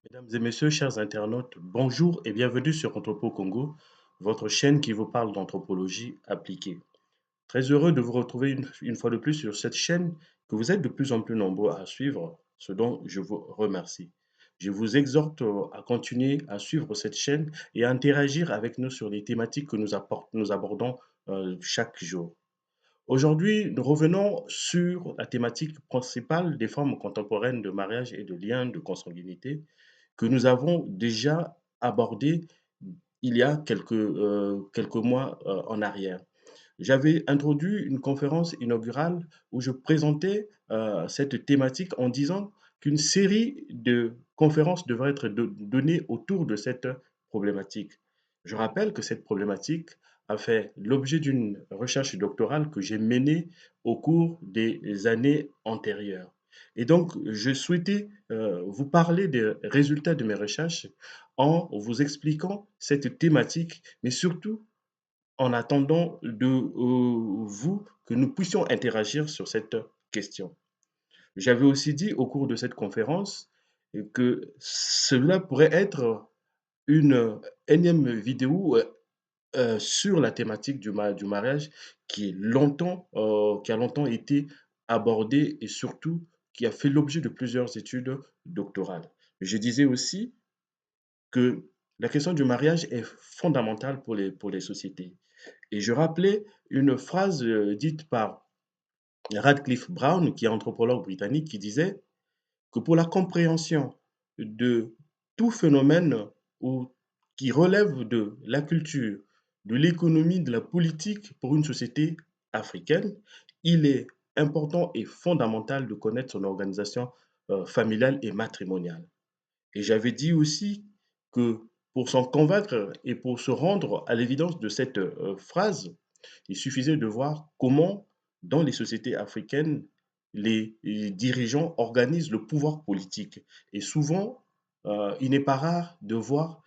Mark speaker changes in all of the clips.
Speaker 1: Mesdames et messieurs, chers internautes, bonjour et bienvenue sur Anthropo Congo, votre chaîne qui vous parle d'anthropologie appliquée. Très heureux de vous retrouver une fois de plus sur cette chaîne que vous êtes de plus en plus nombreux à suivre, ce dont je vous remercie. Je vous exhorte à continuer à suivre cette chaîne et à interagir avec nous sur les thématiques que nous abordons chaque jour. Aujourd'hui, nous revenons sur la thématique principale des formes contemporaines de mariage et de liens de consanguinité que nous avons déjà abordé il y a quelques mois en arrière. J'avais introduit une conférence inaugurale où je présentais cette thématique en disant qu'une série de conférences devrait être donnée autour de cette problématique. Je rappelle que cette problématique a fait l'objet d'une recherche doctorale que j'ai menée au cours des années antérieures. Et donc, je souhaitais vous parler des résultats de mes recherches en vous expliquant cette thématique, mais surtout en attendant de vous que nous puissions interagir sur cette question. J'avais aussi dit au cours de cette conférence que cela pourrait être une énième vidéo sur la thématique du mariage qui a longtemps été abordée et surtout qui a fait l'objet de plusieurs études doctorales. Je disais aussi que la question du mariage est fondamentale pour les sociétés. Et je rappelais une phrase dite par Radcliffe Brown, qui est anthropologue britannique, qui disait que pour la compréhension de tout phénomène ou qui relève de la culture, de l'économie, de la politique pour une société africaine, il est important et fondamental de connaître son organisation familiale et matrimoniale. Et j'avais dit aussi que pour s'en convaincre et pour se rendre à l'évidence de cette phrase, il suffisait de voir comment, dans les sociétés africaines, les dirigeants organisent le pouvoir politique. Et souvent, il n'est pas rare de voir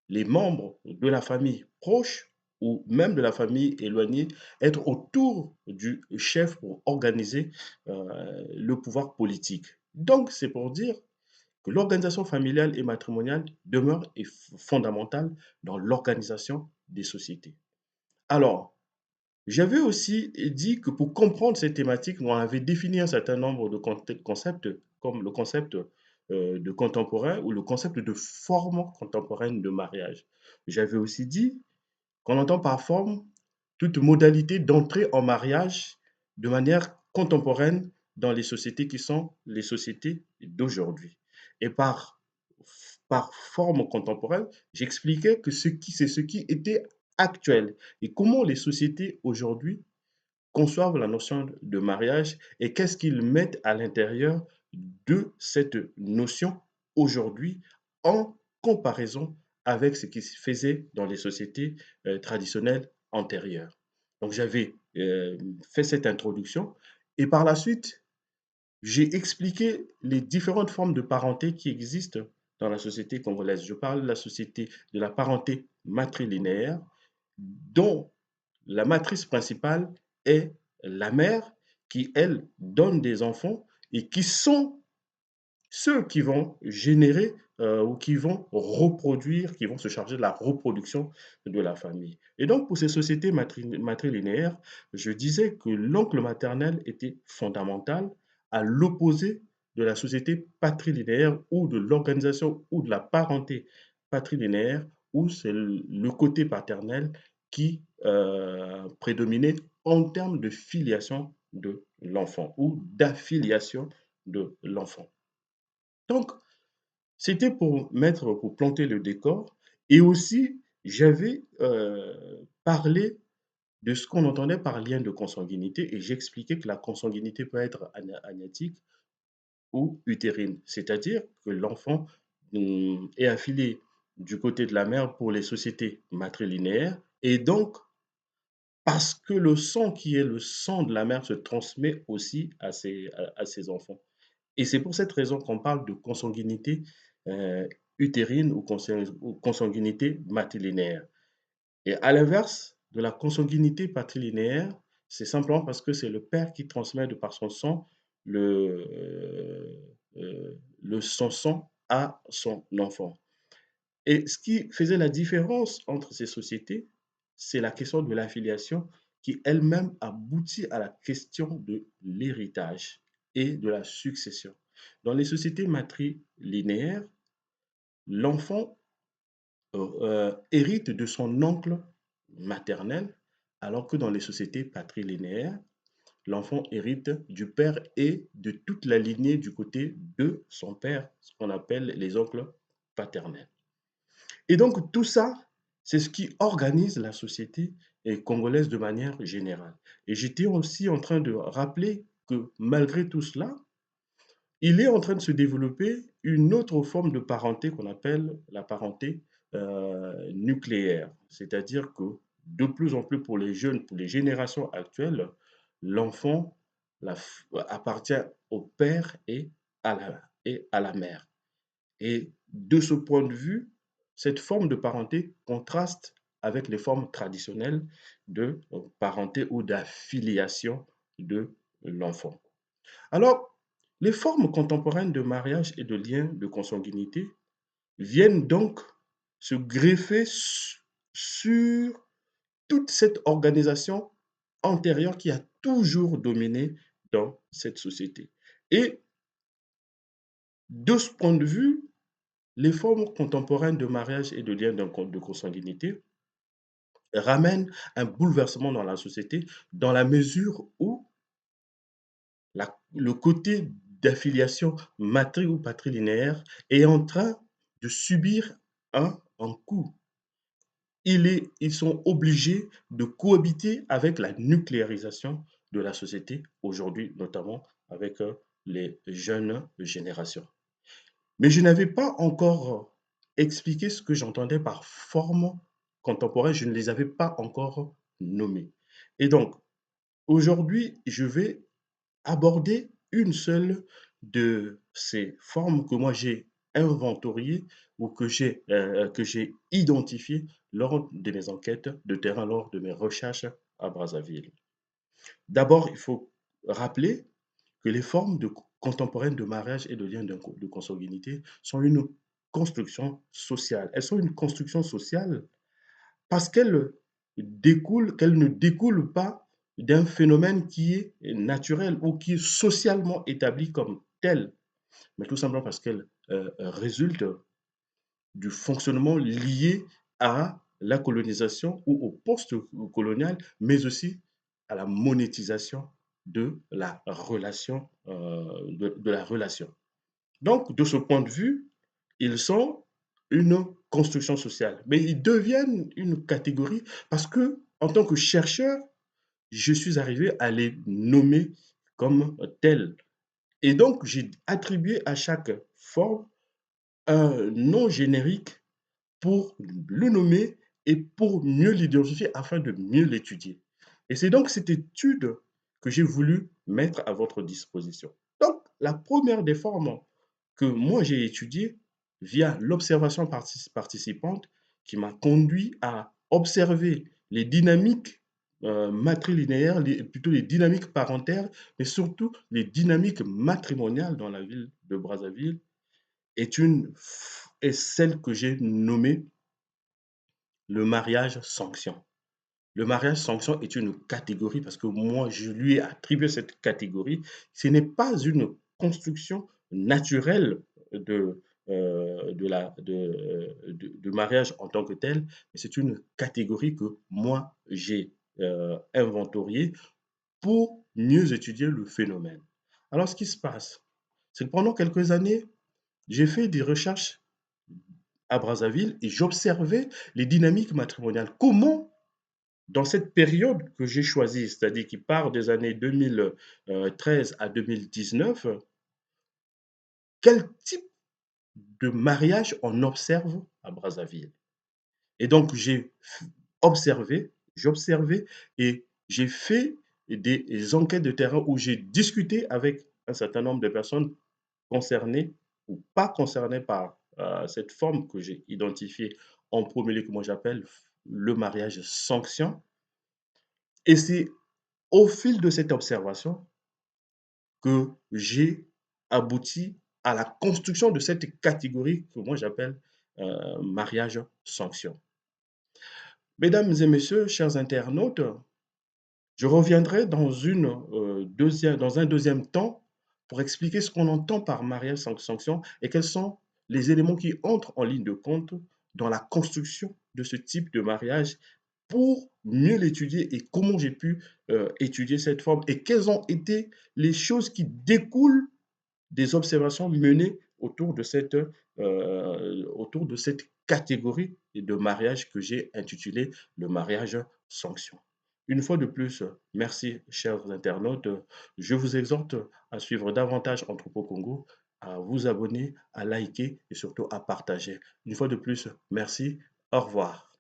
Speaker 1: les membres de la famille proche ou même de la famille éloignée être autour du chef pour organiser le pouvoir politique. Donc, c'est pour dire que l'organisation familiale et matrimoniale demeure fondamentale dans l'organisation des sociétés. Alors, j'avais aussi dit que pour comprendre ces thématiques, on avait défini un certain nombre de concepts, comme le concept de contemporain ou le concept de forme contemporaine de mariage. J'avais aussi dit qu'on entend par forme toute modalité d'entrée en mariage de manière contemporaine dans les sociétés qui sont les sociétés d'aujourd'hui. Et par forme contemporaine, j'expliquais que c'est ce qui était actuel et comment les sociétés aujourd'hui conçoivent la notion de mariage et qu'est-ce qu'ils mettent à l'intérieur de cette notion aujourd'hui en comparaison avec ce qui se faisait dans les sociétés traditionnelles antérieures. Donc j'avais fait cette introduction et par la suite, j'ai expliqué les différentes formes de parenté qui existent dans la société congolaise. Je parle de la société de la parenté matrilinéaire, dont la matrice principale est la mère qui, elle, donne des enfants et qui sont ceux qui vont générer ou qui vont reproduire, qui vont se charger de la reproduction de la famille. Et donc, pour ces sociétés matrilinéaires, je disais que l'oncle maternel était fondamental à l'opposé de la société patrilinéaire ou de l'organisation ou de la parenté patrilinéaire où c'est le côté paternel qui prédominait en termes de filiation de l'enfant ou d'affiliation de l'enfant. Donc, c'était pour planter le décor et aussi j'avais, parlé de ce qu'on entendait par lien de consanguinité et j'expliquais que la consanguinité peut être agnatique ou utérine. C'est-à-dire que l'enfant, est affilié du côté de la mère pour les sociétés matrilinéaires et donc parce que le sang qui est le sang de la mère se transmet aussi à ses enfants. Et c'est pour cette raison qu'on parle de consanguinité utérine ou consanguinité matrilinéaire. Et à l'inverse de la consanguinité patrilinéaire, c'est simplement parce que c'est le père qui transmet de par son sang le, son sang à son enfant. Et ce qui faisait la différence entre ces sociétés, c'est la question de l'affiliation qui elle-même aboutit à la question de l'héritage et de la succession. Dans les sociétés matrilinéaires, l'enfant hérite de son oncle maternel, alors que dans les sociétés patrilinéaires, l'enfant hérite du père et de toute la lignée du côté de son père, ce qu'on appelle les oncles paternels. Et donc tout ça, c'est ce qui organise la société congolaise de manière générale. Et j'étais aussi en train de rappeler que malgré tout cela, il est en train de se développer une autre forme de parenté qu'on appelle la parenté nucléaire. C'est-à-dire que de plus en plus pour les jeunes, pour les générations actuelles, l'enfant appartient au père et à la mère. Et de ce point de vue, cette forme de parenté contraste avec les formes traditionnelles de parenté ou d'affiliation de l'enfant. Alors, les formes contemporaines de mariage et de lien de consanguinité viennent donc se greffer sur toute cette organisation antérieure qui a toujours dominé dans cette société. Et de ce point de vue, les formes contemporaines de mariage et de lien de consanguinité ramènent un bouleversement dans la société dans la mesure où le côté d'affiliation matri ou patrilinéaire est en train de subir un coup. Ils sont obligés de cohabiter avec la nucléarisation de la société aujourd'hui, notamment avec les jeunes générations. Mais je n'avais pas encore expliqué ce que j'entendais par forme contemporaine, je ne les avais pas encore nommées. Et donc, aujourd'hui, je vais aborder une seule de ces formes que moi j'ai inventoriées ou que j'ai identifiées lors de mes enquêtes de terrain, lors de mes recherches à Brazzaville. D'abord, il faut rappeler que les formes contemporaines de mariage et de lien de consanguinité sont une construction sociale. Elles sont une construction sociale parce qu'elles ne découlent pas d'un phénomène qui est naturel ou qui est socialement établi comme tel, mais tout simplement parce qu'elles résultent du fonctionnement lié à la colonisation ou au post-colonial, mais aussi à la monétisation de la relation. Donc, de ce point de vue, ils sont une construction sociale, mais ils deviennent une catégorie parce que, en tant que chercheur, je suis arrivé à les nommer comme tels. Et donc, j'ai attribué à chaque forme un nom générique pour le nommer et pour mieux l'identifier afin de mieux l'étudier. Et c'est donc cette étude que j'ai voulu mettre à votre disposition. Donc, la première des formes que moi j'ai étudiées via l'observation participante qui m'a conduit à observer les dynamiques matrilinéaires, plutôt les dynamiques parentaires, mais surtout les dynamiques matrimoniales dans la ville de Brazzaville, est celle que j'ai nommée le mariage sanction. Le mariage sanction est une catégorie parce que moi, je lui ai attribué cette catégorie. Ce n'est pas une construction naturelle de, de mariage en tant que tel, mais c'est une catégorie que moi, j'ai inventoriée pour mieux étudier le phénomène. Alors, ce qui se passe, c'est que pendant quelques années, j'ai fait des recherches à Brazzaville et j'observais les dynamiques matrimoniales. Comment, dans cette période que j'ai choisie, c'est-à-dire qui part des années 2013 à 2019, quel type de mariage on observe à Brazzaville? Et donc, j'observais et j'ai fait des enquêtes de terrain où j'ai discuté avec un certain nombre de personnes concernées ou pas concernées par cette forme que j'ai identifiée en premier lieu, que moi j'appelle le mariage sanction. Et c'est au fil de cette observation que j'ai abouti à la construction de cette catégorie que moi j'appelle mariage sanction. Mesdames et messieurs, chers internautes, je reviendrai dans un deuxième temps pour expliquer ce qu'on entend par mariage sans sanction et quels sont les éléments qui entrent en ligne de compte dans la construction de ce type de mariage pour mieux l'étudier et comment j'ai pu étudier cette forme et quelles ont été les choses qui découlent des observations menées autour de cette catégorie de mariage que j'ai intitulé le mariage sanction. Une fois de plus, merci chers internautes. Je vous exhorte à suivre davantage Anthropo Congo, à vous abonner, à liker et surtout à partager. Une fois de plus, merci. Au revoir.